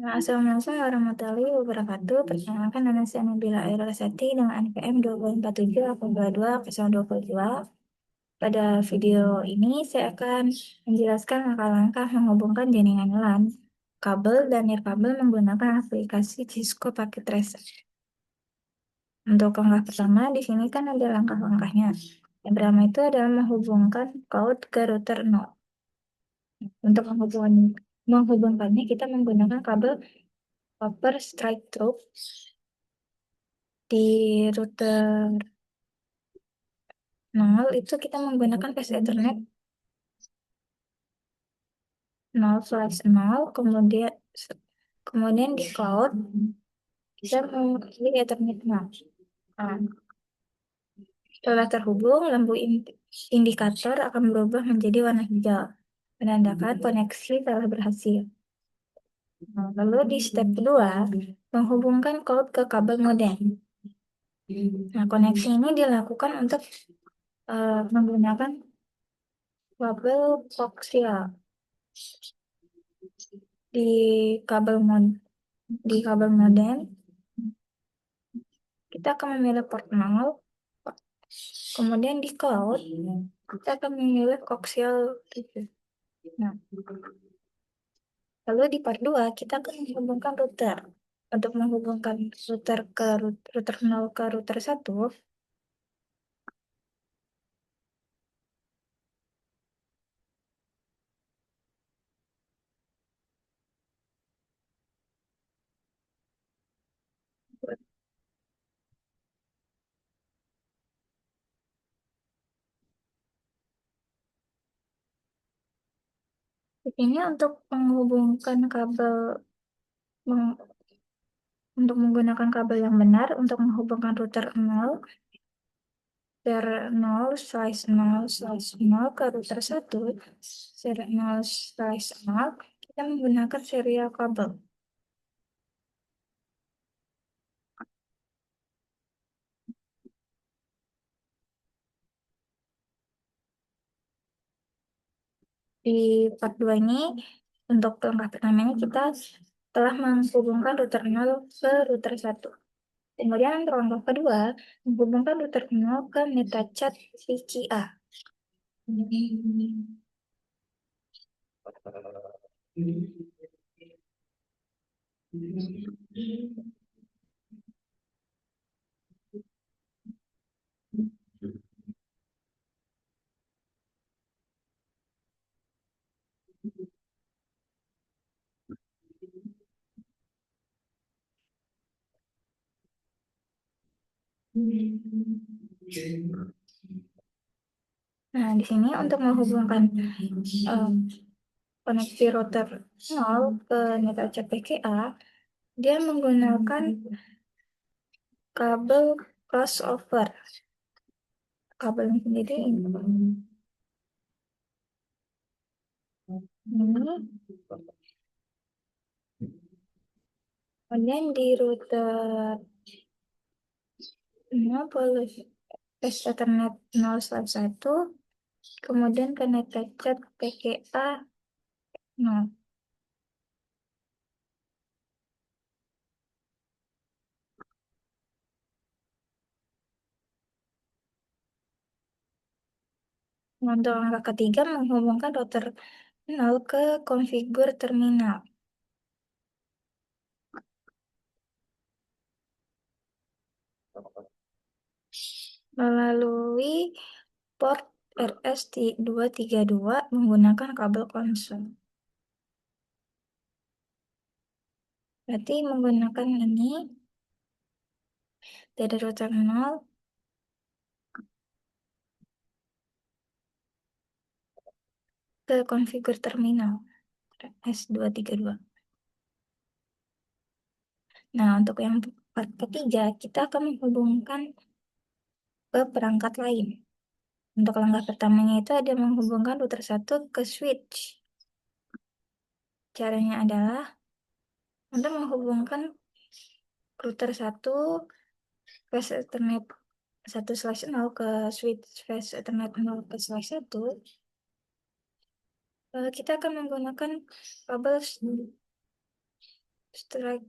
Nah, Assalamualaikum warahmatullahi wabarakatuh. Perkenalkan nama saya Nabila Airul dengan NPM 247820202. Pada video ini saya akan menjelaskan langkah-langkah menghubungkan jaringan LAN, kabel, dan nirkabel menggunakan aplikasi Cisco Packet Tracer. Untuk langkah pertama, di sini kan ada langkah-langkahnya. Yang pertama itu adalah menghubungkan cloud ke router node. Untuk menghubungkannya, kita menggunakan kabel copper straight through di router 0 itu kita menggunakan fast Ethernet 0/0, kemudian di cloud kita menggunakan Ethernet 0. Nah, setelah terhubung, lampu indikator akan berubah menjadi warna hijau, menandakan koneksi telah berhasil. Nah, lalu di step kedua, menghubungkan cloud ke kabel modem. Nah, koneksi ini dilakukan untuk menggunakan kabel koaksial di kabel modem. Kita akan memilih port 0, kemudian di cloud kita akan memilih koaksial 7. Nah, lalu di part 2 kita akan menghubungkan router. Untuk menghubungkan router 0 ke router 1, ini untuk menghubungkan meng- untuk menggunakan kabel yang benar untuk menghubungkan router 0 ke router 1, seri 0/0, kita menggunakan serial kabel. Di part 2 ini, untuk langkah pertamanya kita telah menghubungkan router 0 ke router 1. Kemudian untuk langkah kedua, menghubungkan router 0 ke MetaChat PCA. Nah, di sini untuk menghubungkan koneksi router 0 ke MetaChat PCA, dia menggunakan kabel crossover. Kabelnya sendiri ini. Kemudian di router 0 boleh fast Ethernet 0/1, kemudian ke NetChat PCA 0. Untuk langkah ketiga, menghubungkan router 0 ke konfigur terminal melalui port RS232 menggunakan kabel konsol. Berarti menggunakan ini dari router 0 ke konfigur terminal S232. Nah, untuk yang part ketiga, kita akan menghubungkan ke perangkat lain. Untuk langkah pertamanya itu ada menghubungkan router 1 ke switch. Caranya adalah untuk menghubungkan router 1 fast Ethernet 1/0 ke switch fast Ethernet 0/1, kita akan menggunakan kabel strike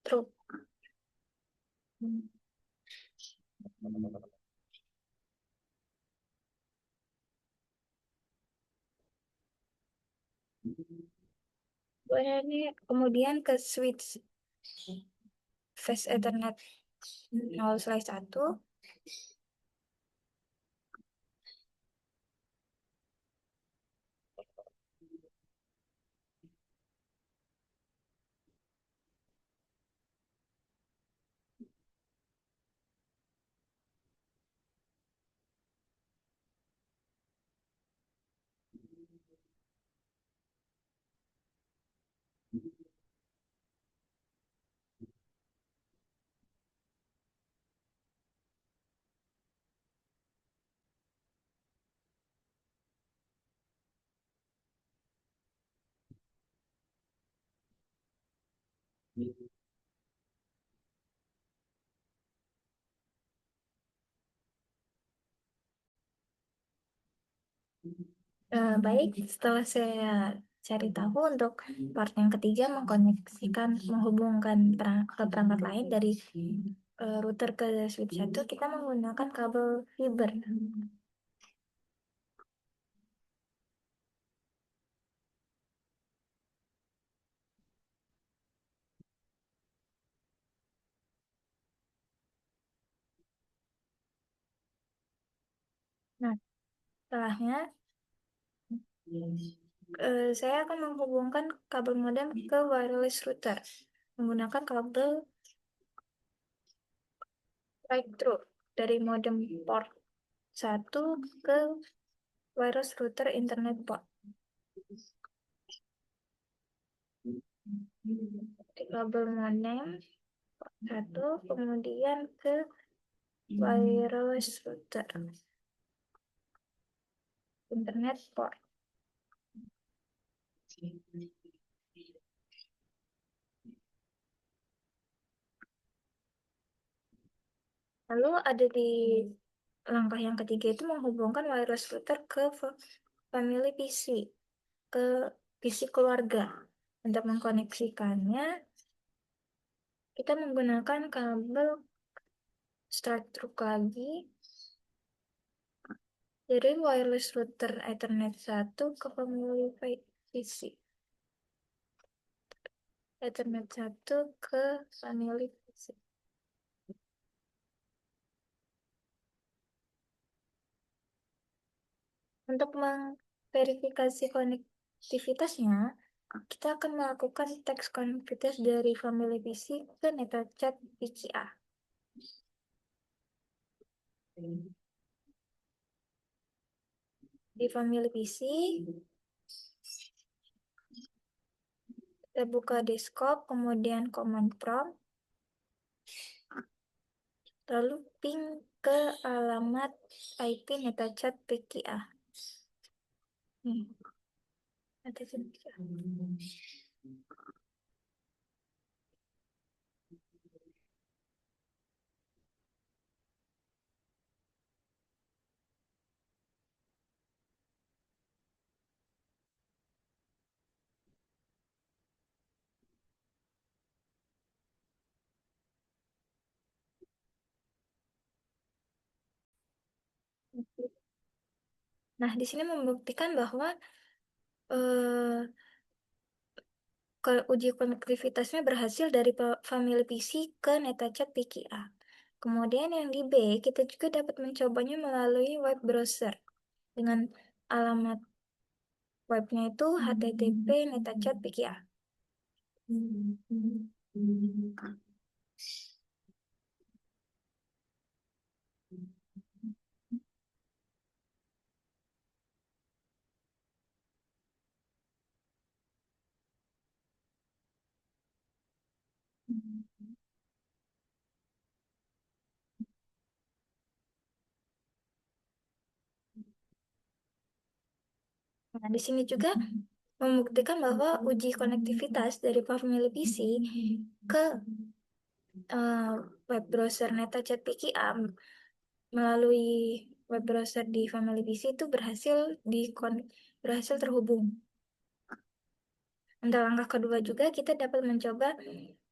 through. Kemudian ke switch fast Ethernet 0/1. Baik, setelah saya cari tahu untuk part yang ketiga menghubungkan ke perangkat lain dari router ke switch satu, kita menggunakan kabel fiber. Nah, setelahnya saya akan menghubungkan kabel modem ke wireless router menggunakan kabel right through dari modem port 1 ke wireless router internet port. Di kabel modem port 1 kemudian ke wireless router internet port. Lalu ada di langkah yang ketiga itu menghubungkan wireless router ke family PC, ke PC keluarga. Untuk mengkoneksikannya, kita menggunakan kabel straight through lagi dari wireless router Ethernet 1 ke family PC. Ethernet 1 ke family PC. Untuk memverifikasi konektivitasnya, kita akan melakukan teks konektivitas dari family PC ke NetaChat PCA. Di family PC, kita buka desktop, kemudian command prompt, lalu ping ke alamat IP NetaChat PCA. Nih, NetaChat PCA. Nah, di sini membuktikan bahwa uji konektivitasnya berhasil dari family PC ke NetaChat PCA. Kemudian yang di B, kita juga dapat mencobanya melalui web browser dengan alamat webnya itu http netachat PCA. Nah, di sini juga membuktikan bahwa uji konektivitas dari family PC ke web browser NetaChat PCA melalui web browser di family PC itu berhasil terhubung. Untuk langkah kedua juga kita dapat mencoba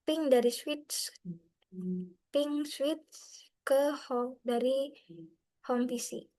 ping dari switch ping switch ke home dari home PC.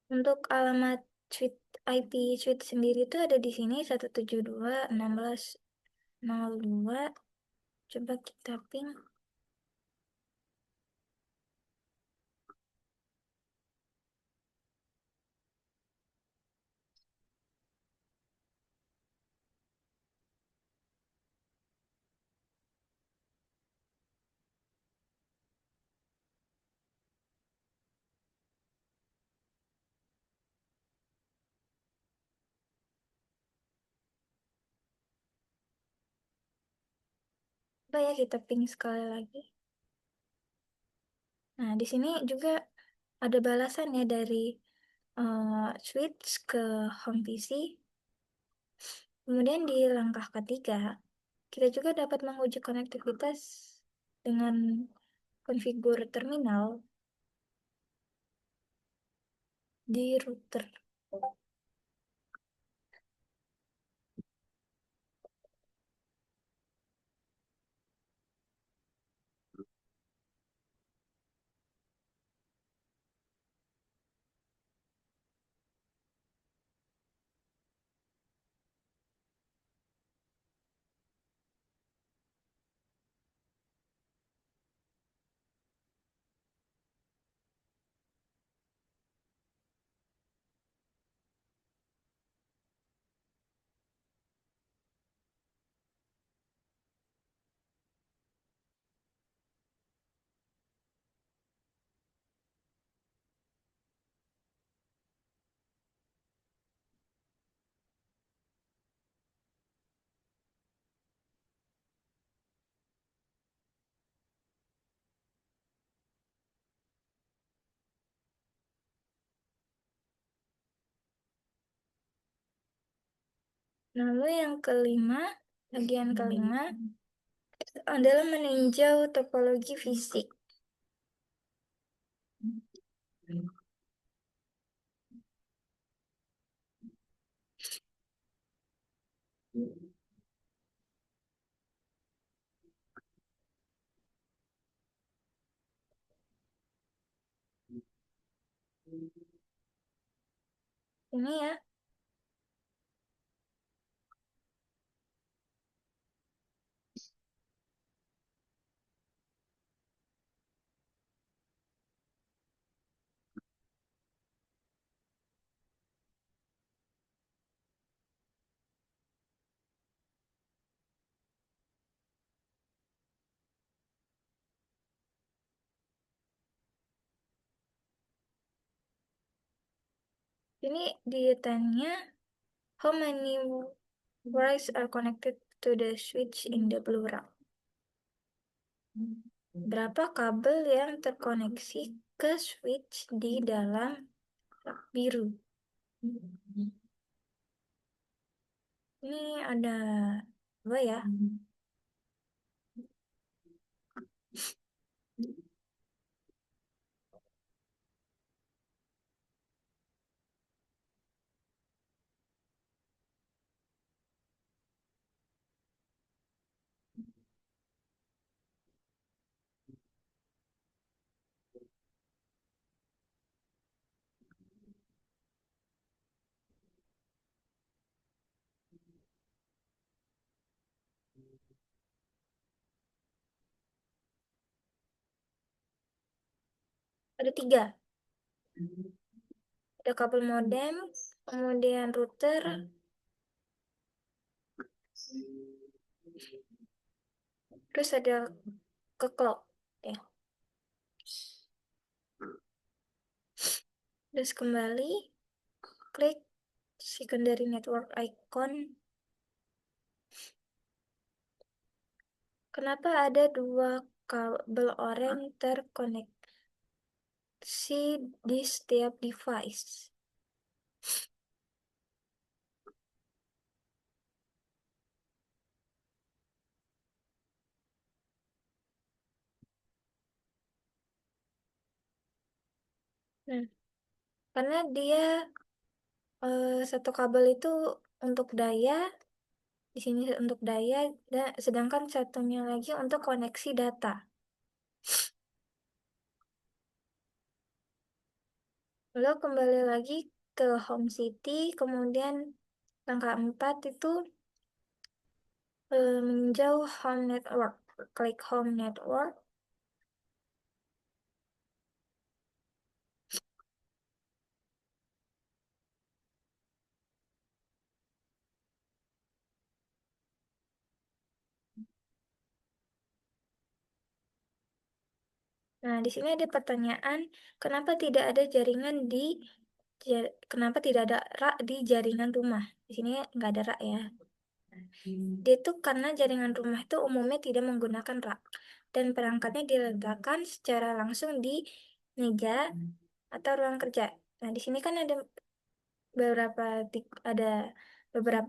Untuk alamat switch IP switch sendiri itu ada di sini 172.16.02. Coba kita ping. Coba ya kita ping sekali lagi. Nah, di sini juga ada balasan ya dari switch ke home PC. Kemudian di langkah ketiga, kita juga dapat menguji konektivitas dengan konfigur terminal di router. Lalu yang kelima, bagian kelima adalah meninjau topologi fisik. Ini ya, ini ditanya how many wires are connected to the switch in the blue route. Berapa kabel yang terkoneksi ke switch di dalam rak biru? Ini ada dua ya. Ada tiga. ada kabel modem, kemudian router, terus ada ke cloud ya. Terus kembali klik secondary network icon. Kenapa ada dua kabel oranye terkoneksi di setiap device? Nah, karena dia satu kabel itu untuk daya, di sini untuk daya, dan sedangkan satunya lagi untuk koneksi data. Lalu kembali lagi ke Home City, kemudian langkah 4 itu meninjau Home Network. Klik Home Network. Nah, di sini ada pertanyaan, kenapa tidak ada jaringan kenapa tidak ada rak di jaringan rumah? Di sini nggak ada rak ya. Dia itu karena jaringan rumah itu umumnya tidak menggunakan rak dan perangkatnya diletakkan secara langsung di meja atau ruang kerja. Nah, di sini kan ada beberapa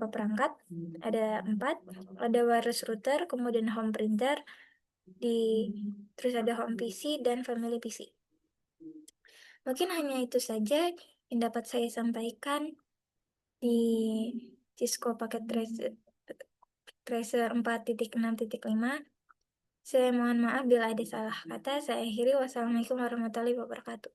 perangkat, ada 4, ada wireless router, kemudian home printer, di terus ada home PC dan family PC. Mungkin hanya itu saja yang dapat saya sampaikan di Cisco Packet Tracer 4.6.5. Saya mohon maaf bila ada salah kata. Saya akhiri. Wassalamualaikum warahmatullahi wabarakatuh.